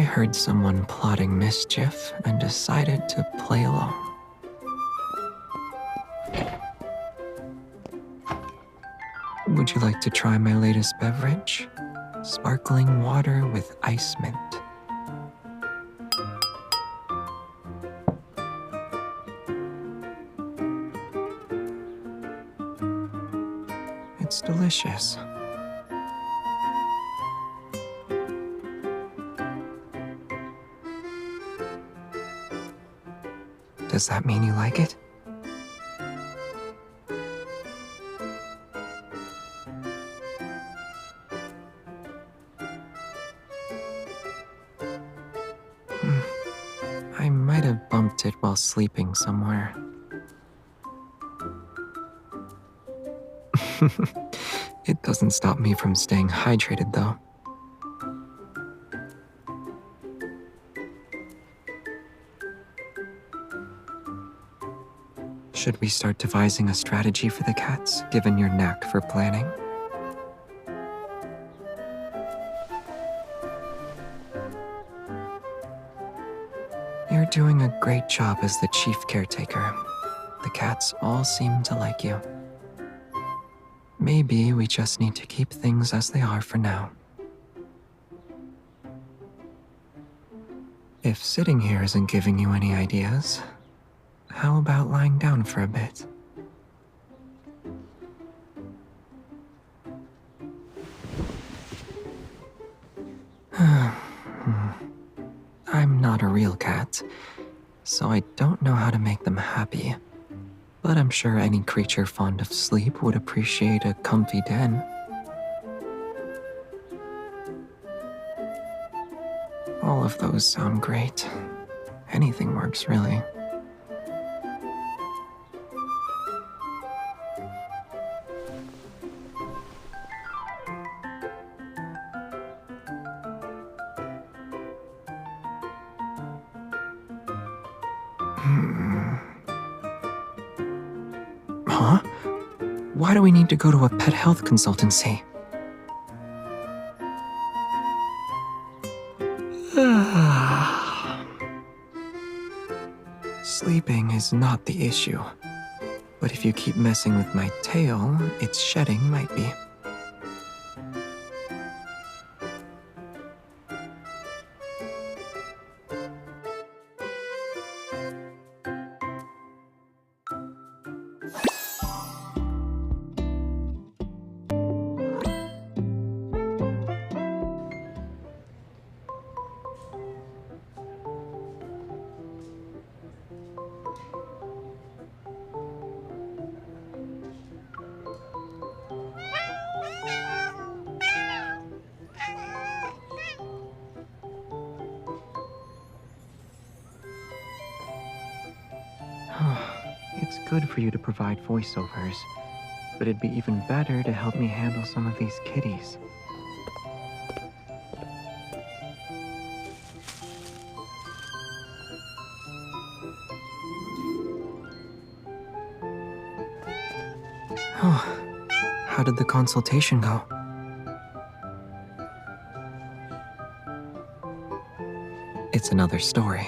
I heard someone plotting mischief and decided to play along. Would you like to try my latest beverage? Sparkling water with ice mint. It's delicious. Does that mean you like it? I might have bumped it while sleeping somewhere. It doesn't stop me from staying hydrated, though. Should we start devising a strategy for the cats, given your knack for planning? You're doing a great job as the chief caretaker. The cats all seem to like you. Maybe we just need to keep things as they are for now. If sitting here isn't giving you any ideas, how about lying down for a bit? I'm not a real cat, so I don't know how to make them happy. But I'm sure any creature fond of sleep would appreciate a comfy den. All of those sound great. Anything works, really. Huh? Why do we need to go to a pet health consultancy? Sleeping is not the issue. But if you keep messing with my tail, its shedding might be. It's good for you to provide voiceovers, but it'd be even better to help me handle some of these kitties. Oh, how did the consultation go? It's another story.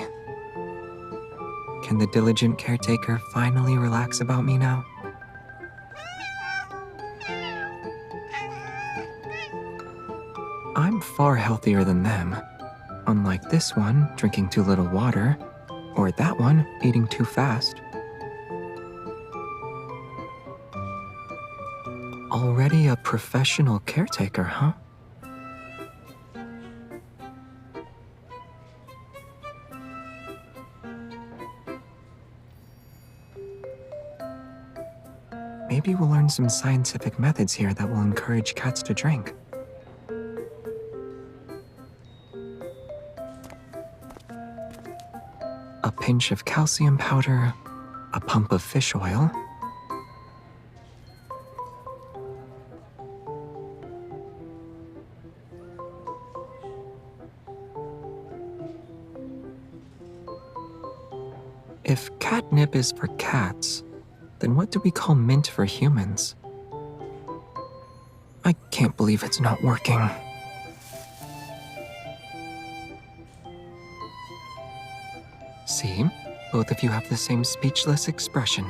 Can the diligent caretaker finally relax about me now? I'm far healthier than them. Unlike this one, drinking too little water, or that one, eating too fast. Already a professional caretaker, huh? Maybe we'll learn some scientific methods here that will encourage cats to drink. A pinch of calcium powder, a pump of fish oil. If catnip is for cats, then what do we call mint for humans? I can't believe it's not working. Both of you have the same speechless expression.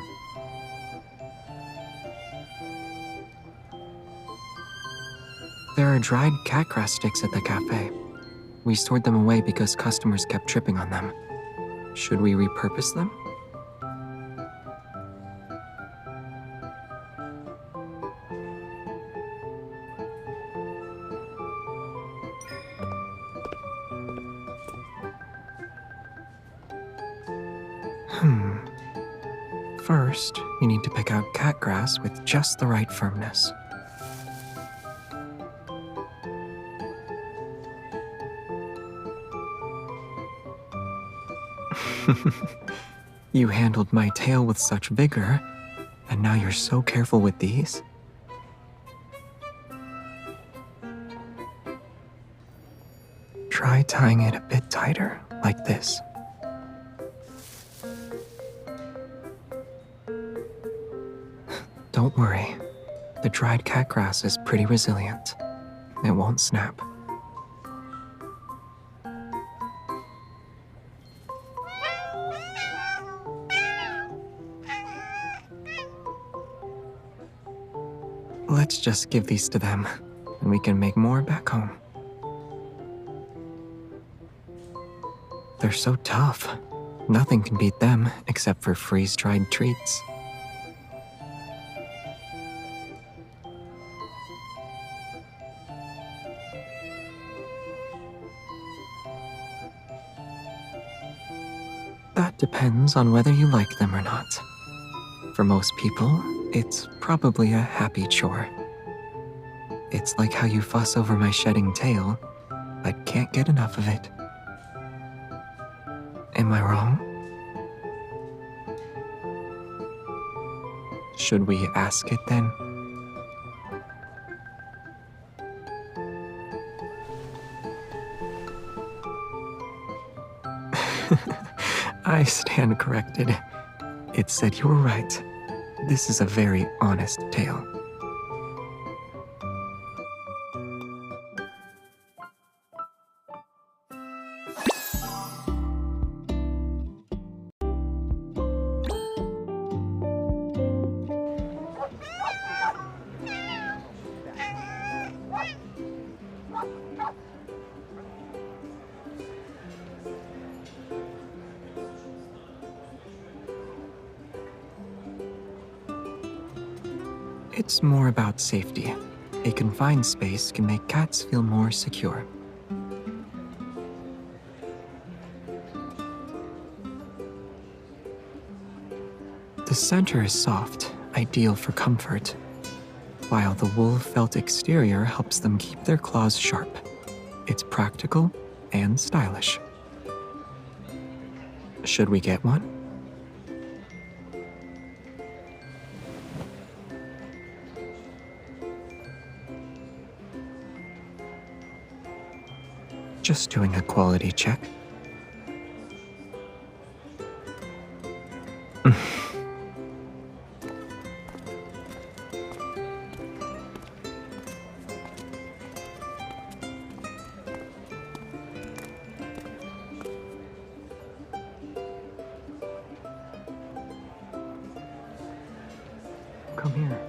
There are dried catgrass sticks at the cafe. We stored them away because customers kept tripping on them. Should we repurpose them? First, you need to pick out catgrass with just the right firmness. You handled my tail with such vigor, and now you're so careful with these? Try tying it a bit tighter, like this. Don't worry, the dried catgrass is pretty resilient. It won't snap. Let's just give these to them, and we can make more back home. They're so tough. Nothing can beat them except for freeze-dried treats. That depends on whether you like them or not. For most people, it's probably a happy chore. It's like how you fuss over my shedding tail, but can't get enough of it. Am I wrong? Should we ask it then? I stand corrected. It said you were right. This is a very honest tale. It's more about safety. A confined space can make cats feel more secure. The center is soft, ideal for comfort, while the wool felt exterior helps them keep their claws sharp. It's practical and stylish. Should we get one? Just doing a quality check. Come here.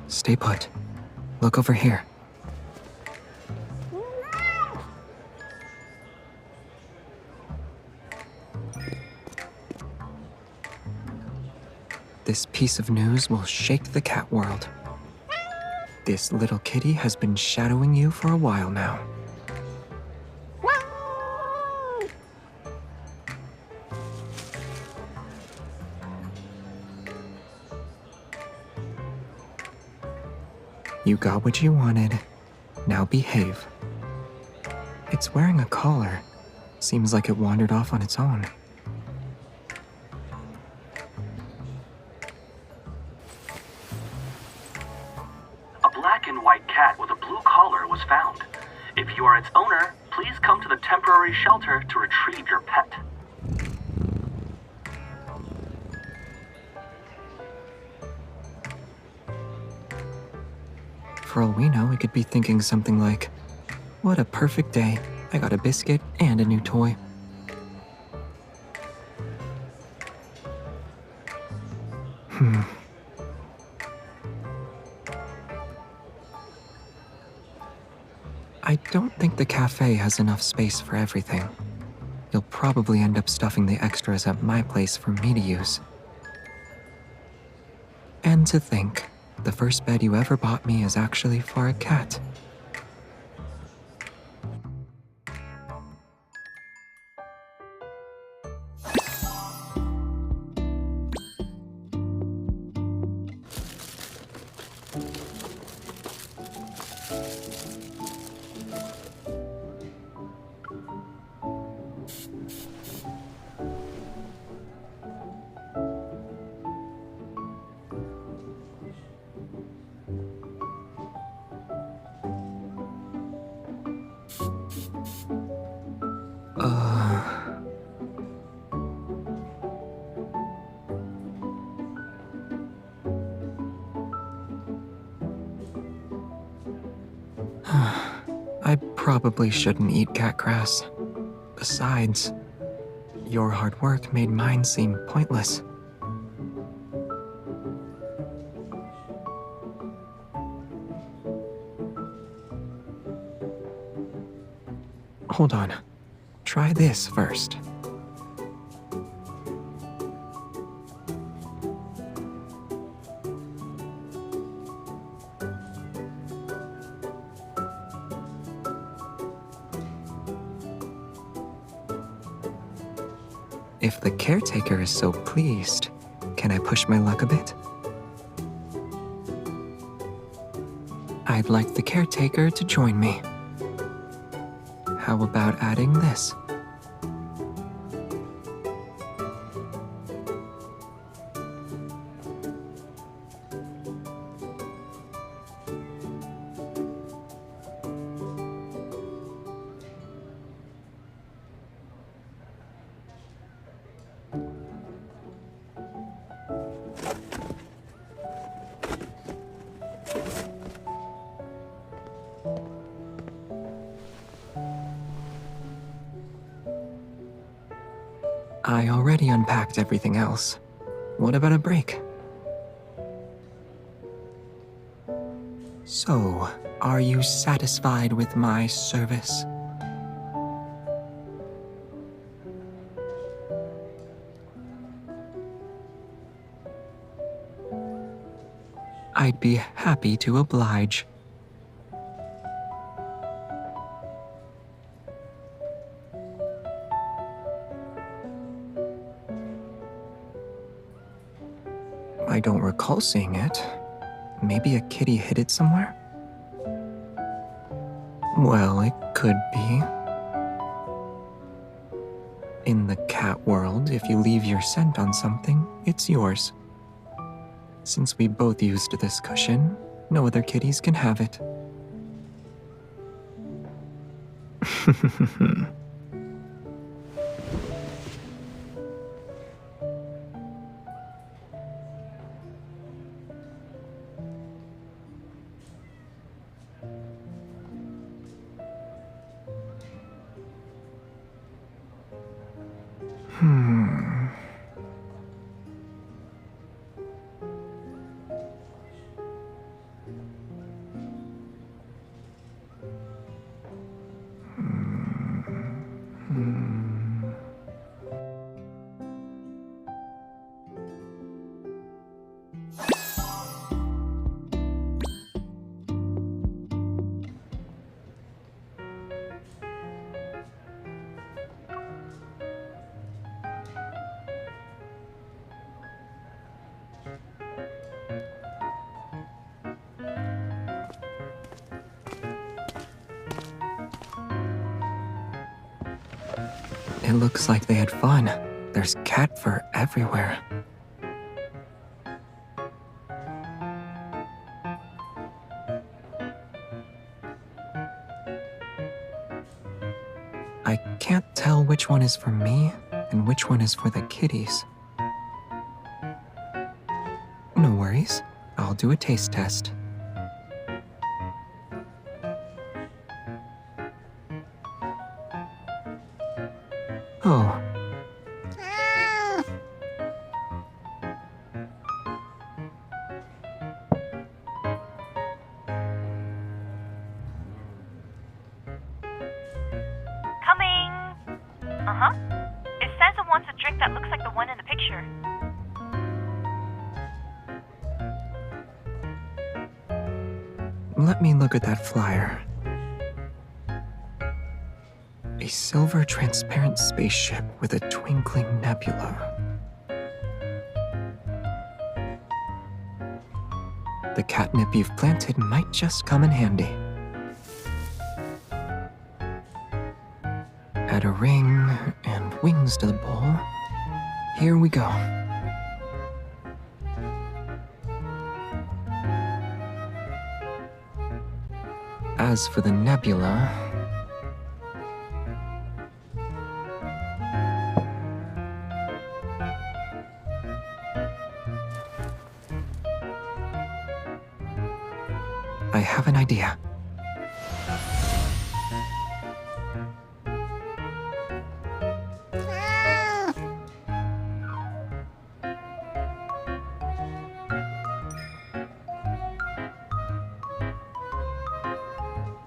Stay put. Look over here. This piece of news will shake the cat world. This little kitty has been shadowing you for a while now. You got what you wanted. Now behave. It's wearing a collar. Seems like it wandered off on its own. A black and white cat with a blue collar was found. If you are its owner, please come to the temporary shelter to retrieve your pet. For all we know, it could be thinking something like, "What a perfect day. I got a biscuit and a new toy." I don't think the cafe has enough space for everything. You'll probably end up stuffing the extras at my place for me to use. And to think, the first bed you ever bought me is actually for a cat. I probably shouldn't eat cat grass. Besides, your hard work made mine seem pointless. Hold on. Try this first. If the caretaker is so pleased, can I push my luck a bit? I'd like the caretaker to join me. How about adding this? I already unpacked everything else. What about a break? So, are you satisfied with my service? I'd be happy to oblige. I don't recall seeing it. Maybe a kitty hid it somewhere? Well, it could be. In the cat world, if you leave your scent on something, it's yours. Since we both used this cushion, no other kitties can have it. It looks like they had fun. There's cat fur everywhere. I can't tell which one is for me and which one is for the kitties. No worries. I'll do a taste test. district that looks like the one in the picture. Let me look at that flyer. A silver transparent spaceship with a twinkling nebula. The catnip you've planted might just come in handy. Add a ring and wings to the bowl. Here we go. As for the nebula, I have an idea.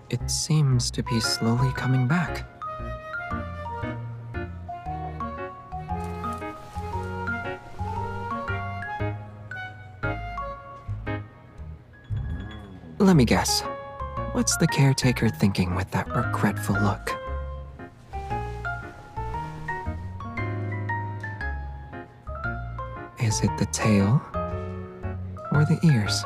It seems to be slowly coming back. Let me guess. What's the caretaker thinking with that regretful look? Is it the tail or the ears?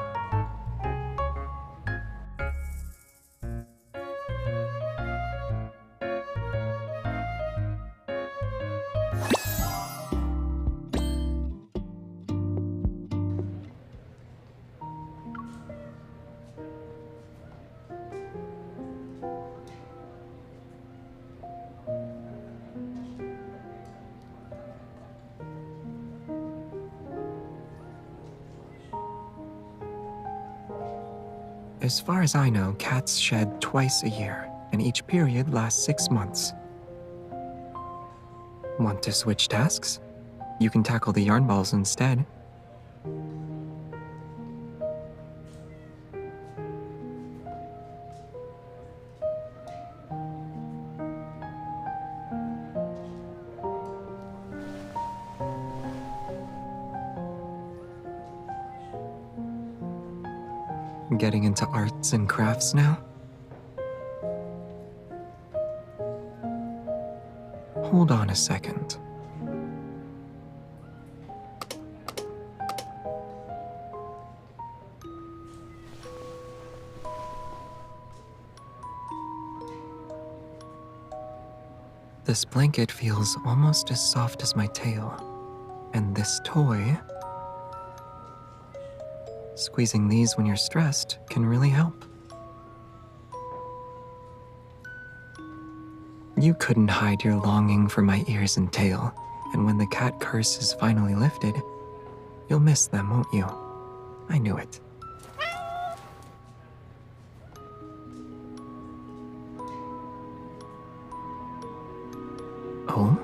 As far as I know, cats shed twice a year, and each period lasts 6 months. Want to switch tasks? You can tackle the yarn balls instead. Getting into arts and crafts now? Hold on a second. This blanket feels almost as soft as my tail, and this toy, squeezing these when you're stressed can really help. You couldn't hide your longing for my ears and tail, and when the cat curse is finally lifted, you'll miss them, won't you? I knew it. Oh?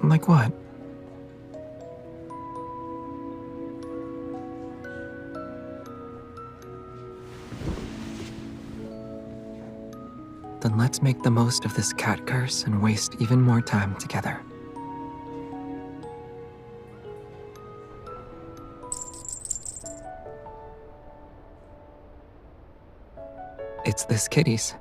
Like what? Then let's make the most of this cat curse and waste even more time together. It's this kitty's.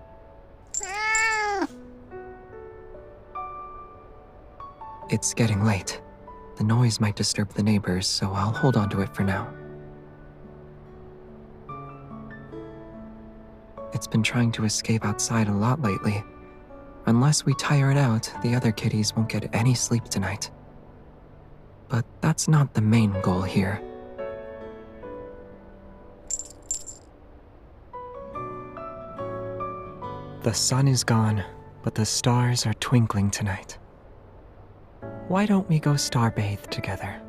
It's getting late. The noise might disturb the neighbors, so I'll hold on to it for now. It's been trying to escape outside a lot lately. Unless we tire it out, the other kitties won't get any sleep tonight. But that's not the main goal here. The sun is gone, but the stars are twinkling tonight. Why don't we go starbathe together?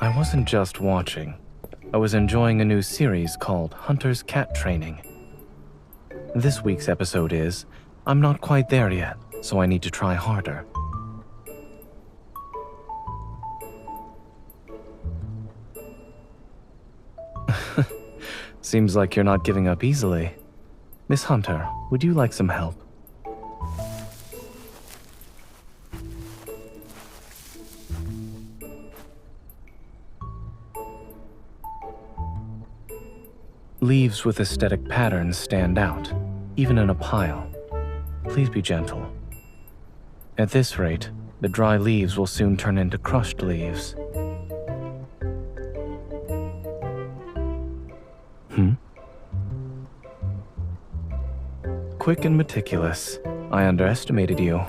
I wasn't just watching. I was enjoying a new series called Hunter's Cat Training. This week's episode is, I'm not quite there yet, so I need to try harder. Seems like you're not giving up easily. Miss Hunter, would you like some help? Leaves with aesthetic patterns stand out, even in a pile. Please be gentle. At this rate, the dry leaves will soon turn into crushed leaves. Quick and meticulous. I underestimated you.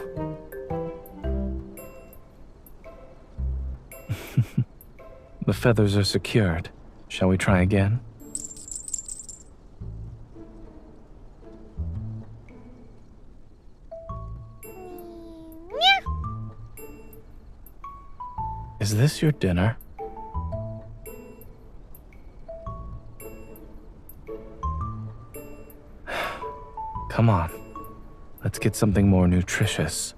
The feathers are secured. Shall we try again? Is this your dinner? Come on, let's get something more nutritious.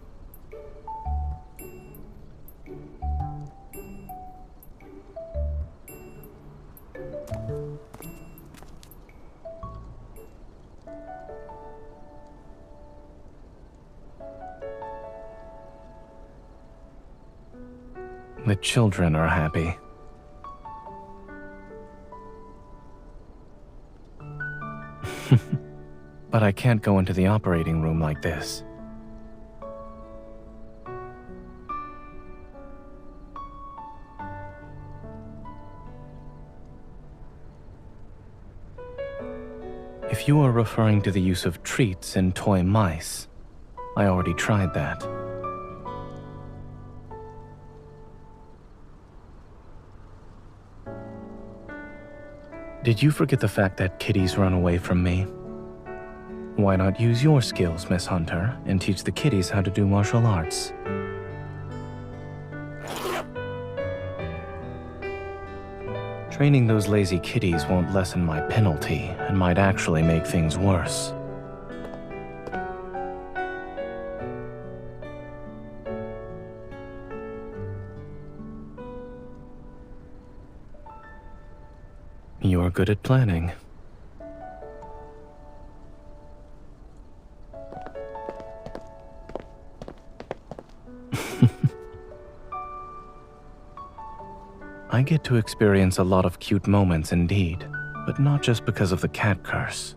The children are happy. But I can't go into the operating room like this. If you are referring to the use of treats in toy mice, I already tried that. Did you forget the fact that kitties run away from me? Why not use your skills, Miss Hunter, and teach the kitties how to do martial arts? Training those lazy kitties won't lessen my penalty and might actually make things worse. You're good at planning. I get to experience a lot of cute moments indeed, but not just because of the cat curse.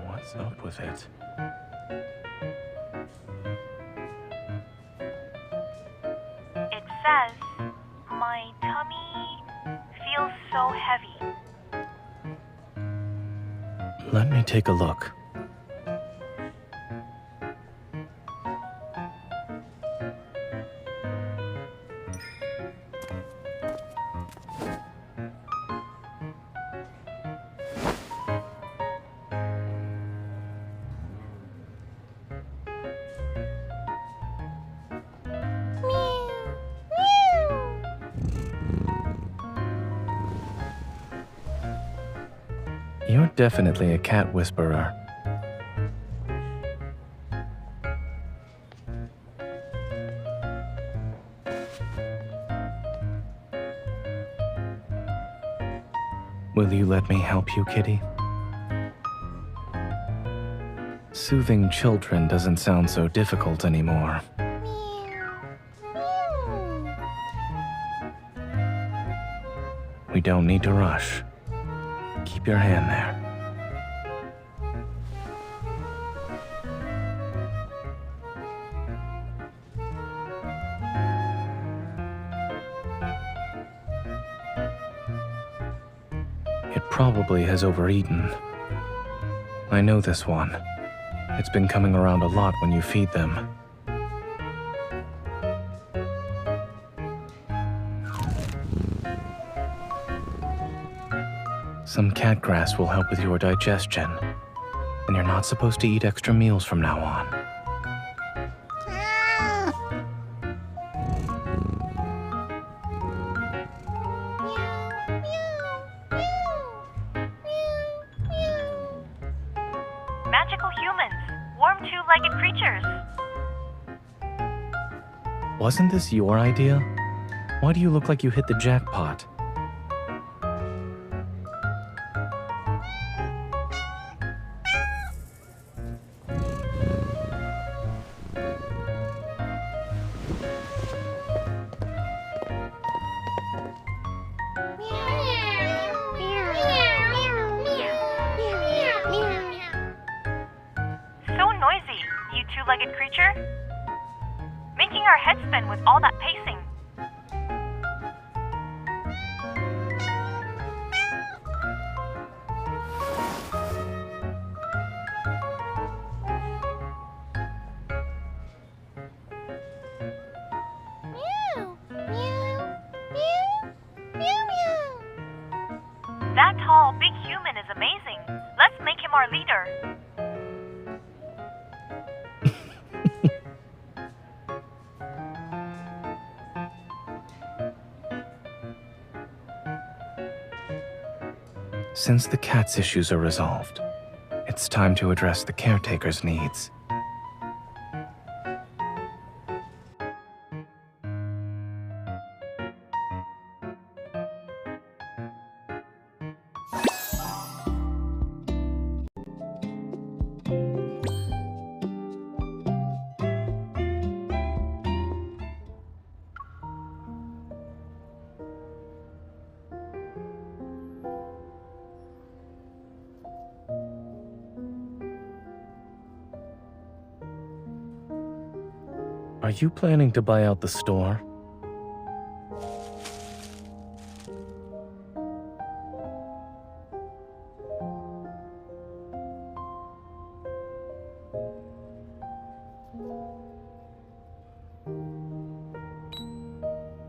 What's up with it? It says, my tummy feels so heavy. Let me take a look. You're definitely a cat whisperer. Will you let me help you, kitty? Soothing children doesn't sound so difficult anymore. We don't need to rush. Keep your hand there. probably has overeaten. I know this one. It's been coming around a lot when you feed them. Some cat grass will help with your digestion, and you're not supposed to eat extra meals from now on. Magical humans, warm two-legged creatures. Wasn't this your idea? Why do you look like you hit the jackpot? So noisy, you two-legged creature. Making our heads spin with all that pacing. That tall, big human is amazing. Let's make him our leader. Since the cat's issues are resolved, it's time to address the caretaker's needs. Are you planning to buy out the store?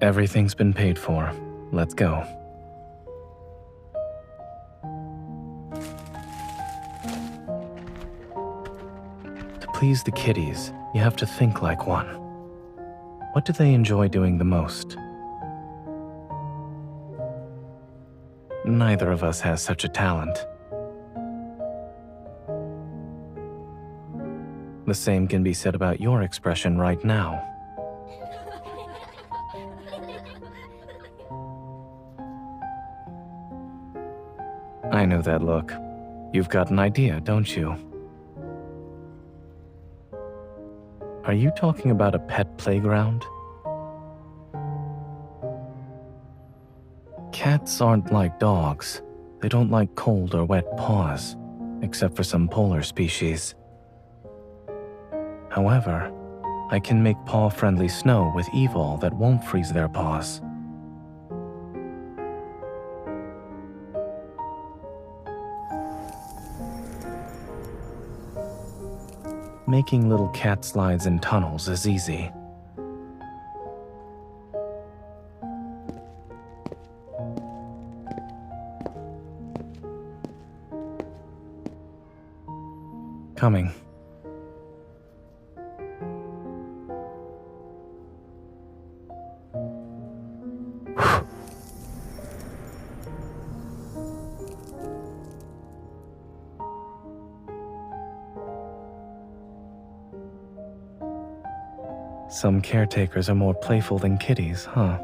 Everything's been paid for. Let's go. To please the kitties, you have to think like one. What do they enjoy doing the most? Neither of us has such a talent. The same can be said about your expression right now. I know that look. You've got an idea, don't you? Are you talking about a pet playground? Cats aren't like dogs. They don't like cold or wet paws, except for some polar species. However, I can make paw-friendly snow with evil that won't freeze their paws. Making little cat slides and tunnels is easy. Coming. Some caretakers are more playful than kitties, huh?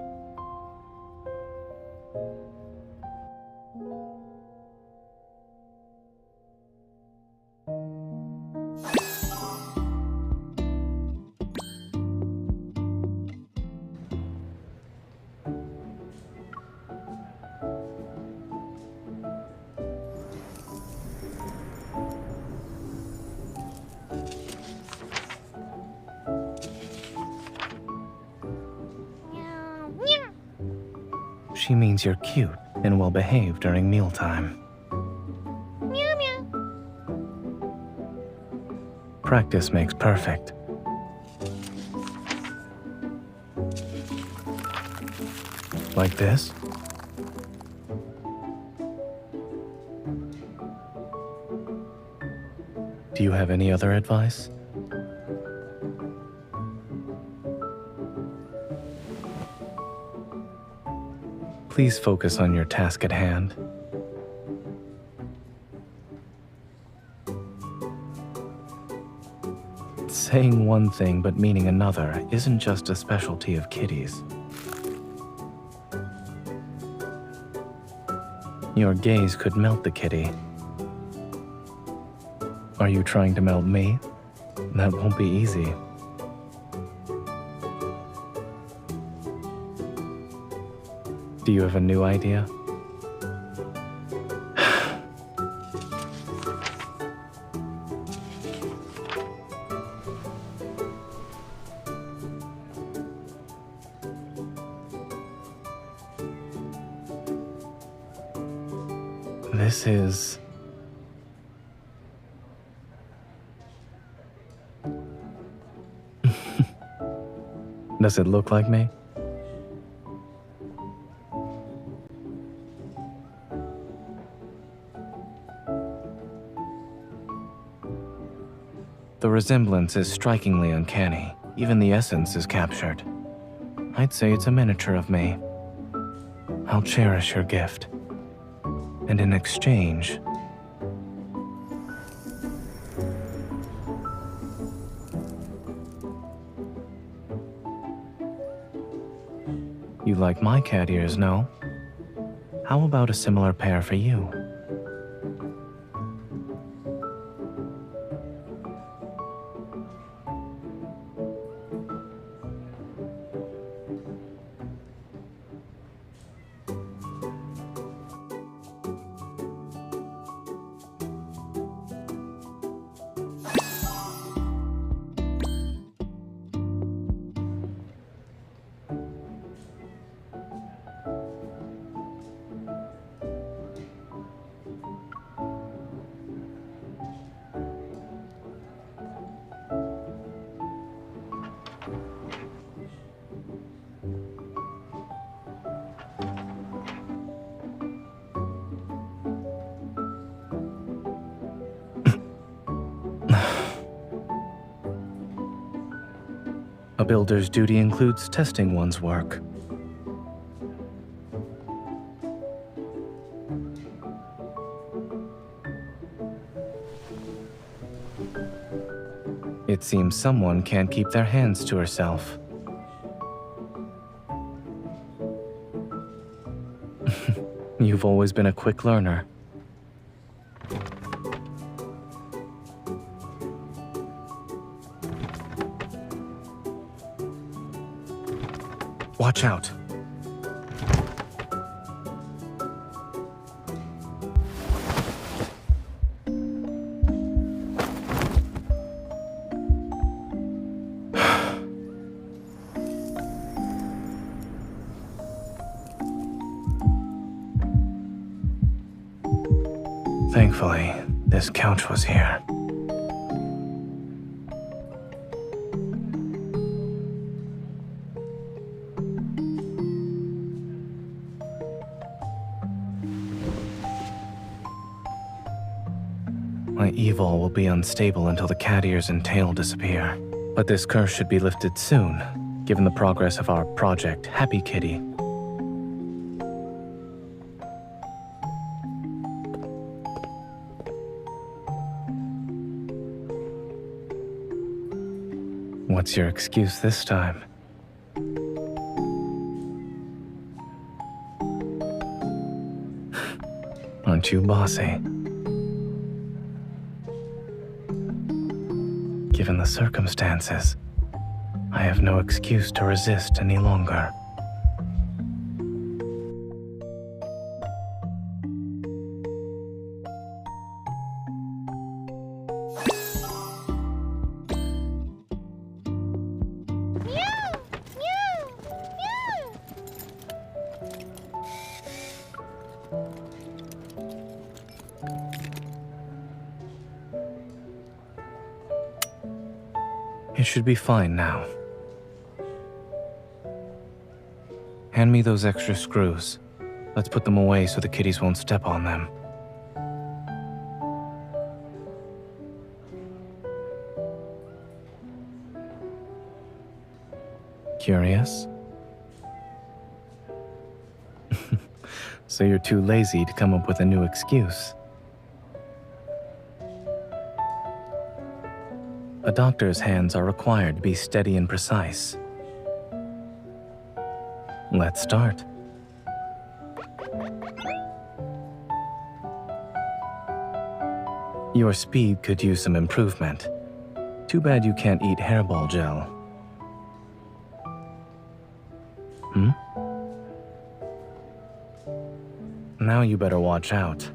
She means you're cute and well behaved during mealtime. Practice makes perfect. Like this? Do you have any other advice? Please focus on your task at hand. Saying one thing but meaning another isn't just a specialty of kitties. Your gaze could melt the kitty. Are you trying to melt me? That won't be easy. Do you have a new idea? This is... Does it look like me? The resemblance is strikingly uncanny. Even the essence is captured. I'd say it's a miniature of me. I'll cherish your gift. And in exchange... You like my cat ears, no? How about a similar pair for you? A builder's duty includes testing one's work. It seems someone can't keep their hands to herself. You've always been a quick learner. Watch out. Thankfully, this couch was here. My evil will be unstable until the cat ears and tail disappear. But this curse should be lifted soon, given the progress of our project, Happy Kitty. What's your excuse this time? Aren't you bossy? Given the circumstances, I have no excuse to resist any longer. should be fine now. Hand me those extra screws. Let's put them away so the kitties won't step on them. Curious? So you're too lazy to come up with a new excuse. A doctor's hands are required to be steady and precise. Let's start. Your speed could use some improvement. Too bad you can't eat hairball gel. Now you better watch out.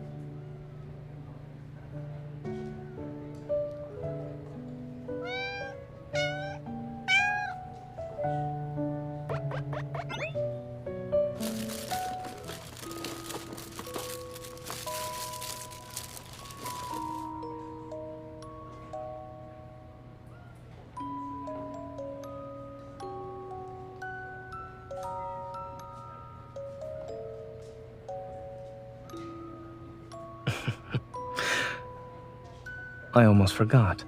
I almost forgot.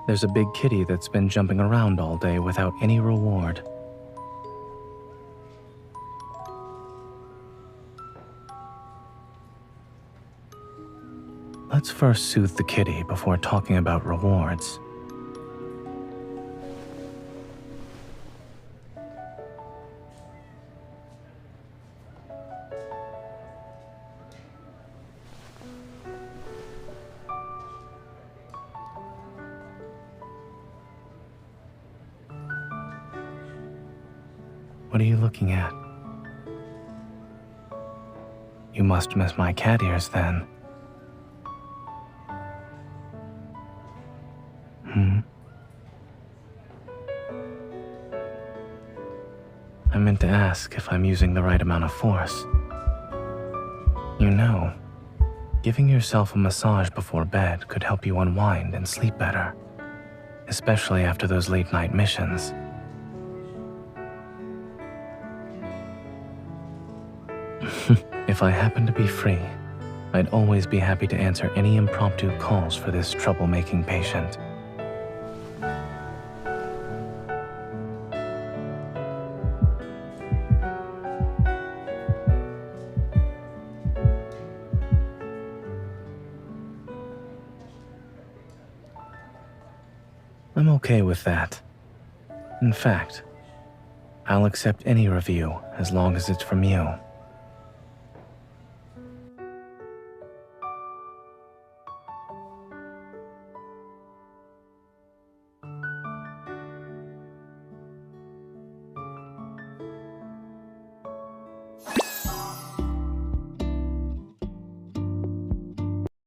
There's a big kitty that's been jumping around all day without any reward. Let's first soothe the kitty before talking about rewards. What are you looking at? You must miss my cat ears then. I meant to ask if I'm using the right amount of force. You know, giving yourself a massage before bed could help you unwind and sleep better, especially after those late-night missions. If I happen to be free, I'd always be happy to answer any impromptu calls for this troublemaking patient. I'm okay with that. In fact, I'll accept any review as long as it's from you.